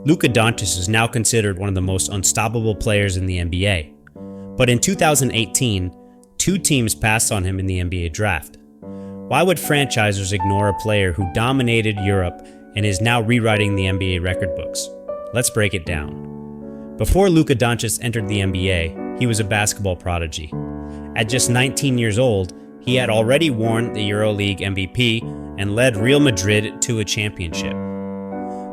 Luka Dončić is now considered one of the most unstoppable players in the NBA. But in 2018, two teams passed on him in the NBA draft. Why would franchisers ignore a player who dominated Europe and is now rewriting the NBA record books? Let's break it down. Before Luka Dončić entered the NBA, he was a basketball prodigy. At just 19 years old, he had already won the EuroLeague MVP and led Real Madrid to a championship.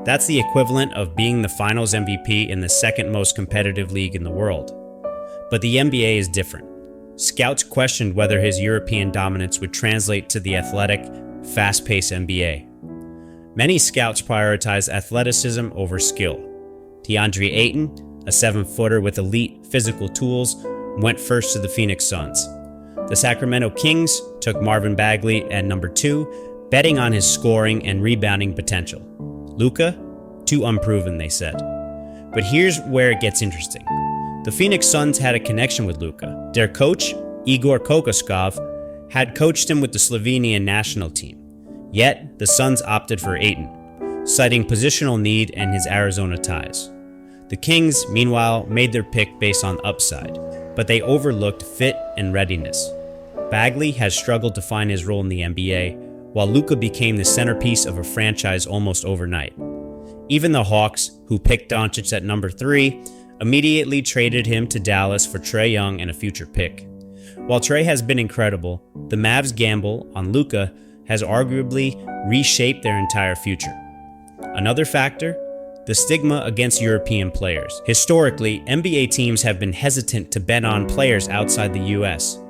That's the equivalent of being the Finals MVP in the second most competitive league in the world. But the NBA is different. Scouts questioned whether his European dominance would translate to the athletic, fast-paced NBA. Many scouts prioritize athleticism over skill. DeAndre Ayton, a 7-footer with elite physical tools, went first to the Phoenix Suns. The Sacramento Kings took Marvin Bagley at number 2, betting on his scoring and rebounding potential. Luka? Too unproven, they said. But here's where it gets interesting. The Phoenix Suns had a connection with Luka. Their coach, Igor Kokoskov, had coached him with the Slovenian national team. Yet, the Suns opted for Ayton, citing positional need and his Arizona ties. The Kings, meanwhile, made their pick based on upside, but they overlooked fit and readiness. Bagley has struggled to find his role in the NBA, while Luka became the centerpiece of a franchise almost overnight. Even the Hawks, who picked Dončić at number 3, immediately traded him to Dallas for Trae Young and a future pick. While Trae has been incredible, the Mavs' gamble on Luka has arguably reshaped their entire future. Another factor? The stigma against European players. Historically, NBA teams have been hesitant to bet on players outside the US.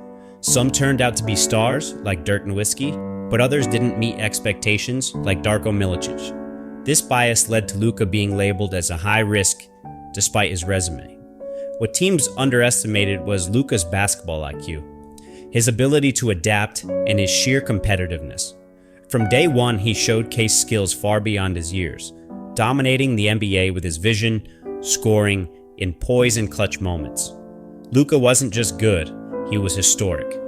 Some turned out to be stars, like Dirk Nowitzki, but others didn't meet expectations, like Darko Milicic. This bias led to Luka being labeled as a high risk, despite his resume. What teams underestimated was Luka's basketball IQ, his ability to adapt, and his sheer competitiveness. From day one, he showcased skills far beyond his years, dominating the NBA with his vision, scoring, and poise in clutch moments. Luka wasn't just good, he was historic.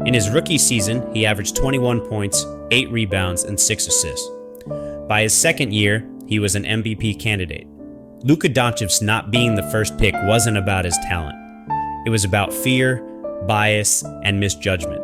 In his rookie season, he averaged 21 points, 8 rebounds, and 6 assists. By his second year, he was an MVP candidate. Luka Dončić not being the first pick wasn't about his talent. It was about fear, bias, and misjudgment.